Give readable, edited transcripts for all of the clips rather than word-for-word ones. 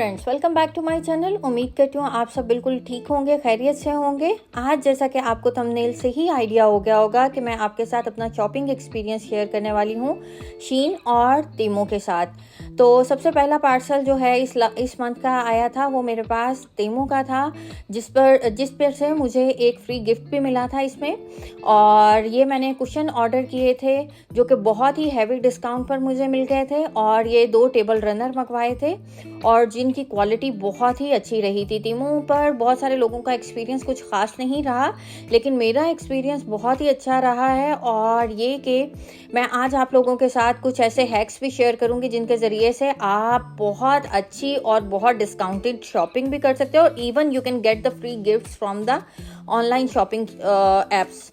Friends, welcome back to my channel. उम्मीद करती हूँ आप सब बिल्कुल ठीक होंगे, खैरियत से होंगे। आज जैसा कि आपको थंबनेल से ही आइडिया हो गया होगा कि मैं आपके साथ अपना शॉपिंग एक्सपीरियंस शेयर करने वाली हूँ शीन और टीमो के साथ। तो सबसे पहला पार्सल जो है इस मंथ का आया था, वो मेरे पास टीमो का था, जिस पर से मुझे एक फ्री गिफ्ट भी मिला था इसमें। और ये मैंने कुशन ऑर्डर किए थे जो कि बहुत ही हैवी डिस्काउंट पर मुझे मिल गए थे, और ये 2 टेबल रनर मंगवाए थे और जिनकी क्वालिटी बहुत ही अच्छी रही थी। टीमो पर बहुत सारे लोगों का एक्सपीरियंस कुछ खास नहीं रहा, लेकिन मेरा एक्सपीरियंस बहुत ही अच्छा रहा है। और ये कि मैं आज आप लोगों के साथ कुछ ऐसे हैक्स भी शेयर करूंगी जिनके ज़रिए से आप बहुत अच्छी और बहुत डिस्काउंटेड शॉपिंग भी कर सकते हो, और even you can get the free gifts from the online shopping apps.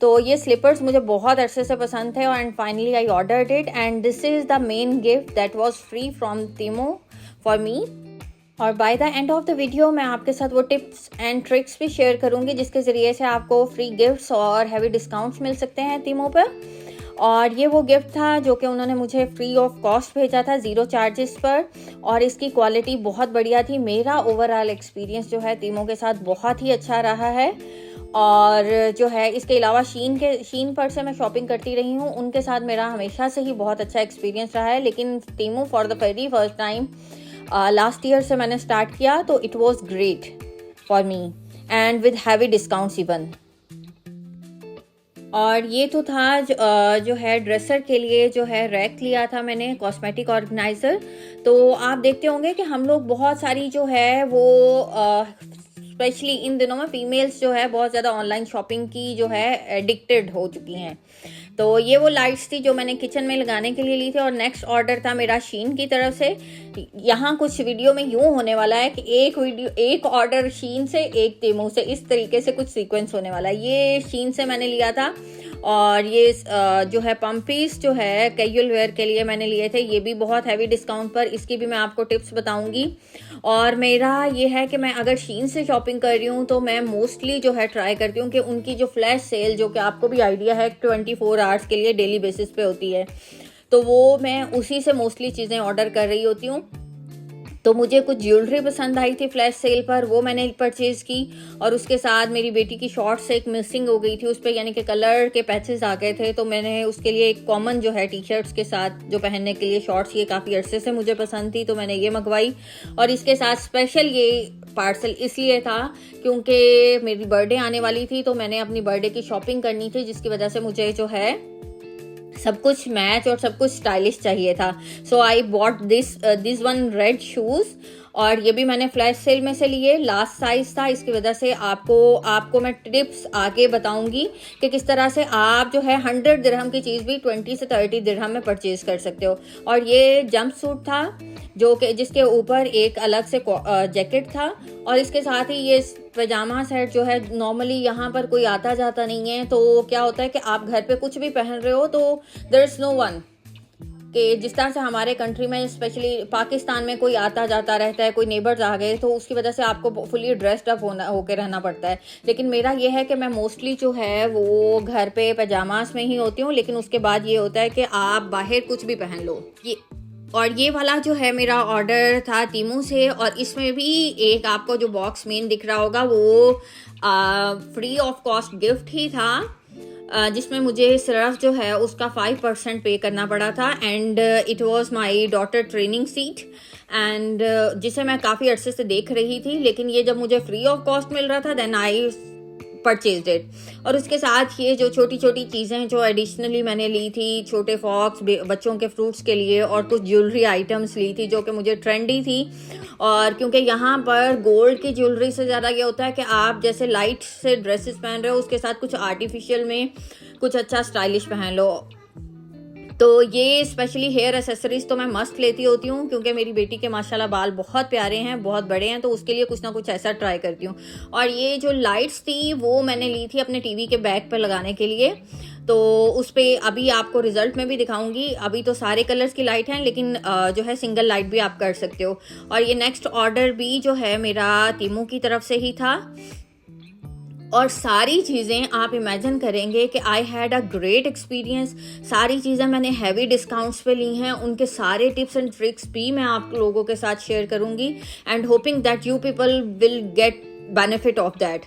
तो ये स्लीपर्स मुझे बहुत अरसे से पसंद थे and finally I ordered it, and this is the main gift that was free from Temu for me. और by the end of the video मैं आपके साथ वो टिप्स एंड ट्रिक्स भी शेयर करूंगी जिसके ज़रिए से आपको फ्री गिफ्ट्स और हैवी डिस्काउंट्स मिल सकते हैं टीमो पर। और ये वो गिफ्ट था जो कि उन्होंने मुझे फ्री ऑफ कॉस्ट भेजा था, 0 चार्जेस पर, और इसकी क्वालिटी बहुत बढ़िया थी। मेरा ओवरऑल एक्सपीरियंस जो है टीमो के साथ बहुत ही अच्छा रहा है। और जो है इसके अलावा शीन पर से मैं शॉपिंग करती रही हूँ, उनके साथ मेरा हमेशा से ही बहुत अच्छा एक्सपीरियंस रहा है। लेकिन Temu for the very first time last year से मैंने स्टार्ट किया, तो it was great for me and with heavy discounts even. और ये तो था जो है ड्रेसर के लिए जो है रैक लिया था मैंने, कॉस्मेटिक ऑर्गेनाइज़र। तो आप देखते होंगे कि हम लोग बहुत सारी जो है वो स्पेशली इन दिनों में फीमेल्स जो है बहुत ज़्यादा ऑनलाइन शॉपिंग की जो है एडिक्टेड हो चुकी हैं। तो ये वो लाइट्स थी जो मैंने किचन में लगाने के लिए ली थी, और नेक्स्ट ऑर्डर था मेरा शीन की तरफ से। यहाँ कुछ वीडियो में यूँ होने वाला है कि एक ऑर्डर शीन से, एक टीमो से, इस तरीके से कुछ सीक्वेंस होने वाला है। ये शीन से मैंने लिया था, और ये जो है पम्पीस जो है कैजुअल वेयर के लिए मैंने लिए थे, ये भी बहुत हैवी डिस्काउंट पर। इसकी भी मैं आपको टिप्स बताऊंगी। और मेरा ये है कि मैं अगर शीन से शॉपिंग कर रही हूँ तो मैं मोस्टली जो है ट्राई करती हूँ कि उनकी जो फ्लैश सेल, जो कि आपको भी आइडिया है 24 आवर्स के लिए डेली बेसिस पे होती है, तो वो मैं उसी से मोस्टली चीज़ें ऑर्डर कर रही होती हूँ। तो मुझे कुछ ज्वेलरी पसंद आई थी फ्लैश सेल पर, वो मैंने परचेज़ की। और उसके साथ मेरी बेटी की शॉर्ट्स एक मिसिंग हो गई थी उस पर, यानी कि कलर के पैचेस आ गए थे, तो मैंने उसके लिए एक कॉमन जो है टी शर्ट्स के साथ जो पहनने के लिए शॉर्ट्स, ये काफ़ी अरसे से मुझे पसंद थी, तो मैंने ये मंगवाई। और इसके साथ स्पेशल ये पार्सल इसलिए था क्योंकि मेरी बर्थडे आने वाली थी, तो मैंने अपनी बर्थडे की शॉपिंग करनी थी, जिसकी वजह से मुझे जो है सब कुछ मैच और सब कुछ स्टाइलिश चाहिए था। So I bought this one red shoes, और ये भी मैंने फ्लैश सेल में से लिए, लास्ट साइज था। इसकी वजह से आपको मैं टिप्स आगे बताऊंगी कि किस तरह से आप जो है 100 दिरहम की चीज़ भी 20 से 30 दिरहम में परचेज कर सकते हो। और ये जंप सूट था जो कि जिसके ऊपर एक अलग से जैकेट था, और इसके साथ ही ये पैजामा सेट जो है, नॉर्मली यहाँ पर कोई आता जाता नहीं है, तो क्या होता है कि आप घर पे कुछ भी पहन रहे हो तो देयर इज नो वन, कि जिस तरह से हमारे कंट्री में स्पेशली पाकिस्तान में कोई आता जाता रहता है, कोई नेबर्स आ गए, तो उसकी वजह से आपको फुली ड्रेस्ड अप होकर रहना पड़ता है। लेकिन मेरा ये है कि मैं मोस्टली जो है वो घर पे पैजामास में ही होती हूँ, लेकिन उसके बाद ये होता है कि आप बाहर कुछ भी पहन लो। ये वाला जो है मेरा ऑर्डर था टीमो से, और इसमें भी एक आपको जो बॉक्स मेन दिख रहा होगा वो फ्री ऑफ कॉस्ट गिफ्ट ही था, जिसमें मुझे सिर्फ जो है उसका 5% पे करना पड़ा था, and it was my daughter training seat, and जिसे मैं काफ़ी अरसे से देख रही थी, लेकिन ये जब मुझे फ्री ऑफ कॉस्ट मिल रहा था देन आई परचेज इट। और उसके साथ ये जो छोटी छोटी चीज़ें जो एडिशनली मैंने ली थी, छोटे फॉक्स बच्चों के फ्रूट्स के लिए, और कुछ ज्वेलरी आइटम्स ली थी जो कि मुझे ट्रेंडी थी। और क्योंकि यहाँ पर गोल्ड की ज्वेलरी से ज़्यादा ये होता है कि आप जैसे लाइट से ड्रेसेस पहन रहे हो, उसके साथ कुछ आर्टिफिशियल में कुछ अच्छा स्टाइलिश पहन लो। तो ये स्पेशली हेयर एसेसरीज तो मैं मस्ट लेती होती हूँ, क्योंकि मेरी बेटी के माशाल्लाह बाल बहुत प्यारे हैं, बहुत बड़े हैं, तो उसके लिए कुछ ना कुछ ऐसा ट्राई करती हूँ। और ये जो लाइट्स थी वो मैंने ली थी अपने टीवी के बैक पर लगाने के लिए, तो उस पर अभी आपको रिजल्ट में भी दिखाऊंगी। अभी तो सारे कलर्स की लाइट हैं, लेकिन जो है सिंगल लाइट भी आप कर सकते हो। और ये नेक्स्ट ऑर्डर भी जो है मेरा टीमो की तरफ से ही था, और सारी चीज़ें आप इमेजिन करेंगे कि I had a great experience. सारी चीज़ें मैंने हैवी डिस्काउंट्स पे ली हैं, उनके सारे टिप्स एंड ट्रिक्स भी मैं आप लोगों के साथ शेयर करूँगी and hoping that you people will get benefit of that.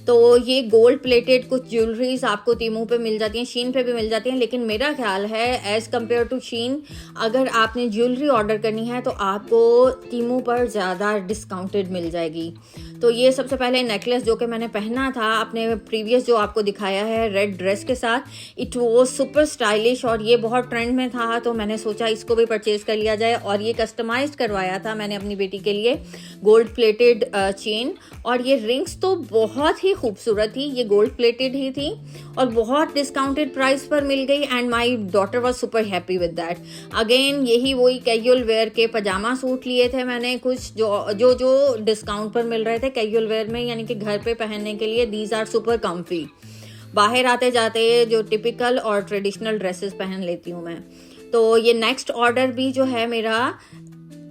तो ये गोल्ड प्लेटेड कुछ ज्वेलरीज आपको टीमू पे मिल जाती हैं, शीन पे भी मिल जाती हैं, लेकिन मेरा ख्याल है एज़ कम्पेयर टू शीन अगर आपने ज्वेलरी ऑर्डर करनी है तो आपको टीमू पर ज़्यादा डिस्काउंटेड मिल जाएगी। तो ये सबसे पहले नेकलेस जो कि मैंने पहना था अपने प्रीवियस जो आपको दिखाया है रेड ड्रेस के साथ, इट वॉज सुपर स्टाइलिश और ये बहुत ट्रेंड में था, तो मैंने सोचा इसको भी परचेज कर लिया जाए। और ये कस्टमाइज करवाया था मैंने अपनी बेटी के लिए, गोल्ड प्लेटेड चेन, और ये रिंग्स तो बहुत ही खूबसूरत थी, ये गोल्ड प्लेटेड ही थी और बहुत डिस्काउंटेड प्राइस पर मिल गई and my daughter was super happy with that. Again यही वही कैजुअल वेयर के पजामा सूट लिए थे मैंने कुछ जो डिस्काउंट पर मिल रहे थे कैजुअल वेयर में, यानी कि घर पे पहनने के लिए। दीज आर सुपर कम्फी, बाहर आते जाते जो टिपिकल और ट्रेडिशनल ड्रेसेस पहन लेती हूँ मैं। तो ये नेक्स्ट ऑर्डर भी जो है मेरा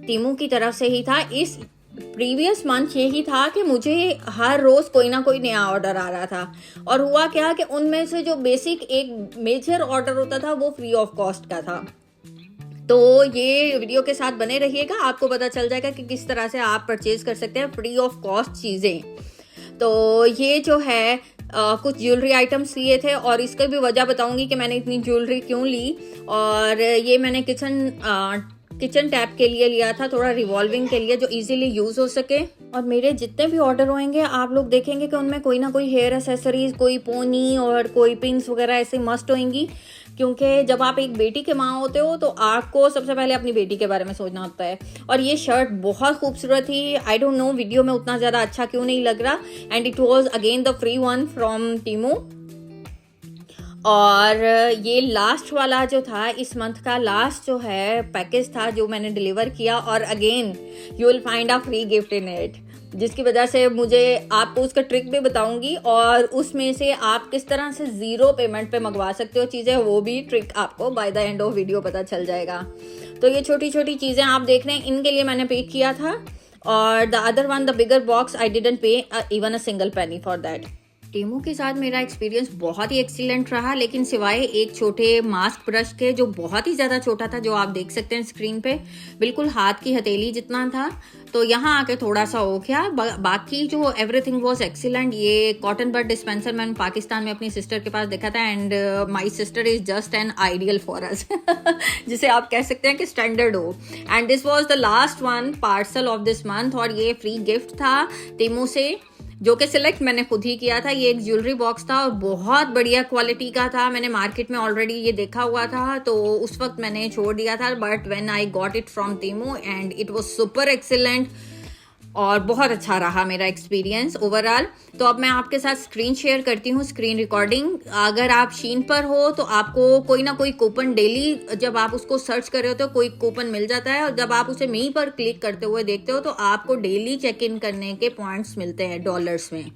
टीमू की तरफ से ही था। इस प्रीवियस मंथ यही था कि मुझे हर रोज कोई ना कोई नया ऑर्डर आ रहा था, और हुआ क्या कि उनमें से जो बेसिक एक मेजर ऑर्डर होता था वो फ्री ऑफ कॉस्ट का था। तो ये वीडियो के साथ बने रहिएगा, आपको पता चल जाएगा कि किस तरह से आप परचेज कर सकते हैं फ्री ऑफ कॉस्ट चीज़ें। तो ये जो है कुछ ज्वेलरी आइटम्स लिए थे और इसका भी वजह बताऊंगी कि मैंने इतनी ज्वेलरी क्यों ली। और ये मैंने किचन टैप के लिए लिया था, थोड़ा रिवॉल्विंग के लिए जो इजीली यूज हो सके। और मेरे जितने भी ऑर्डर होंगे आप लोग देखेंगे कि उनमें कोई ना कोई हेयर एसेसरीज, कोई पोनी और कोई पिंस वगैरह ऐसे मस्ट होंगी, क्योंकि जब आप एक बेटी के माँ होते हो तो आपको सबसे पहले अपनी बेटी के बारे में सोचना होता है। और ये शर्ट बहुत खूबसूरत थी, आई डोंट नो वीडियो में उतना ज़्यादा अच्छा क्यों नहीं लग रहा, and it was again the free one from Temu. और ये लास्ट वाला जो था, इस मंथ का लास्ट जो है पैकेज था जो मैंने डिलीवर किया, और again you will find a free gift in it, जिसकी वजह से मुझे आपको उसका ट्रिक भी बताऊंगी और उसमें से आप किस तरह से ज़ीरो पेमेंट पे मंगवा सकते हो चीज़ें, वो भी ट्रिक आपको bye the end of video पता चल जाएगा। तो ये छोटी छोटी चीज़ें आप देख रहे हैं, इनके लिए मैंने पे किया था, और the other one the bigger box I didn't pay even a single penny for that. Temu के साथ मेरा एक्सपीरियंस बहुत ही एक्सीलेंट रहा, लेकिन सिवाय एक छोटे मास्क ब्रश के जो बहुत ही ज़्यादा छोटा था, जो आप देख सकते हैं स्क्रीन पे, बिल्कुल हाथ की हथेली जितना था, तो यहाँ आके थोड़ा सा हो गया। बाकी जो एवरीथिंग वाज एक्सीलेंट। ये कॉटन बड डिस्पेंसर मैंने पाकिस्तान में अपनी सिस्टर के पास देखा था, and my sister is just an ideal for us, जिसे आप कह सकते हैं कि स्टैंडर्ड हो। And this was the last one parcel of this month, और ये फ्री गिफ्ट था टीमू से, जो कि सिलेक्ट मैंने खुद ही किया था। ये एक ज्वेलरी बॉक्स था और बहुत बढ़िया क्वालिटी का था, मैंने मार्केट में ऑलरेडी ये देखा हुआ था, तो उस वक्त मैंने छोड़ दिया था, but when I got it from Temu and it was super excellent, और बहुत अच्छा रहा मेरा एक्सपीरियंस ओवरऑल। तो अब मैं आपके साथ स्क्रीन शेयर करती हूँ, स्क्रीन रिकॉर्डिंग। अगर आप शीन पर हो तो आपको कोई ना कोई कूपन डेली, जब आप उसको सर्च कर रहे हो तो कोई कूपन मिल जाता है, और जब आप उसे मी पर क्लिक करते हुए देखते हो तो आपको डेली चेक इन करने के पॉइंट्स मिलते हैं डॉलर्स में।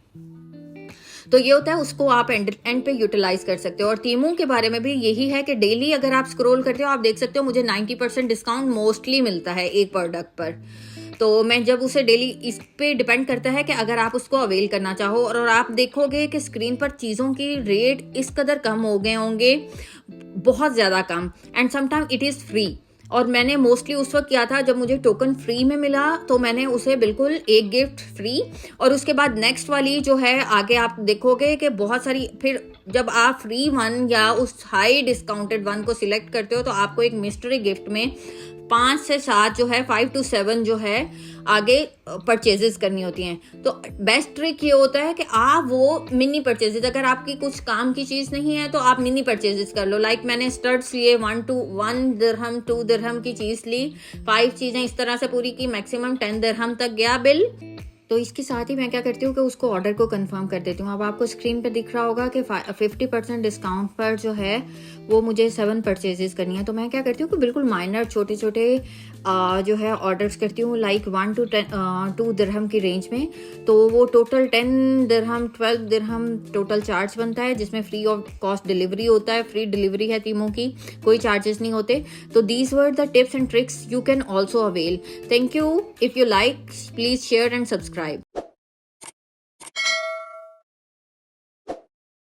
तो ये होता है, उसको आप एंड पे यूटिलाइज कर सकते हो। और टीमू के बारे में भी यही है कि डेली अगर आप स्क्रॉल करते हो आप देख सकते हो मुझे 90% डिस्काउंट मोस्टली मिलता है एक प्रोडक्ट पर। तो मैं जब उसे डेली, इस पे डिपेंड करता है कि अगर आप उसको अवेल करना चाहो, और आप देखोगे कि स्क्रीन पर चीज़ों की रेट इस कदर कम हो गए होंगे, बहुत ज़्यादा कम, and sometime it is free. और मैंने मोस्टली उस वक्त किया था जब मुझे टोकन फ्री में मिला, तो मैंने उसे बिल्कुल एक गिफ्ट फ्री, और उसके बाद नेक्स्ट वाली जो है आगे आप देखोगे कि बहुत सारी, फिर जब आप फ्री वन या उस हाई डिस्काउंटेड वन को सिलेक्ट करते हो तो आपको एक मिस्ट्री गिफ्ट में 5 से 7 जो है 5 to 7 जो है आगे परचेजेस करनी होती हैं। तो बेस्ट ट्रिक ये होता है कि आप वो मिनी परचेजेस, अगर आपकी कुछ काम की चीज़ नहीं है तो आप मिनी परचेजेस कर लो। लाइक मैंने स्टड्स लिए 1 दिरहम 2 दिरहम की चीज़ ली, 5 चीज़ें इस तरह से पूरी की, मैक्सिमम 10 दिरहम तक गया बिल। तो इसके साथ ही मैं क्या करती हूँ कि उसको ऑर्डर को कंफर्म कर देती हूँ। अब आपको स्क्रीन पे दिख रहा होगा कि 50% डिस्काउंट पर जो है वो मुझे 7 परचेजेस करनी है। तो मैं क्या करती हूँ कि बिल्कुल माइनर छोटे छोटे जो है ऑर्डर्स करती हूँ, लाइक 1 to 2 दिरहम की रेंज में। तो वो टोटल 10 दिरहम 12 दिरहम टोटल चार्ज बनता है, जिसमें फ्री ऑफ कॉस्ट डिलीवरी होता है। फ्री डिलीवरी है टीमू की, कोई चार्जेस नहीं होते। तो these were the tips and tricks you can also avail. Thank you. If you like, please share and subscribe.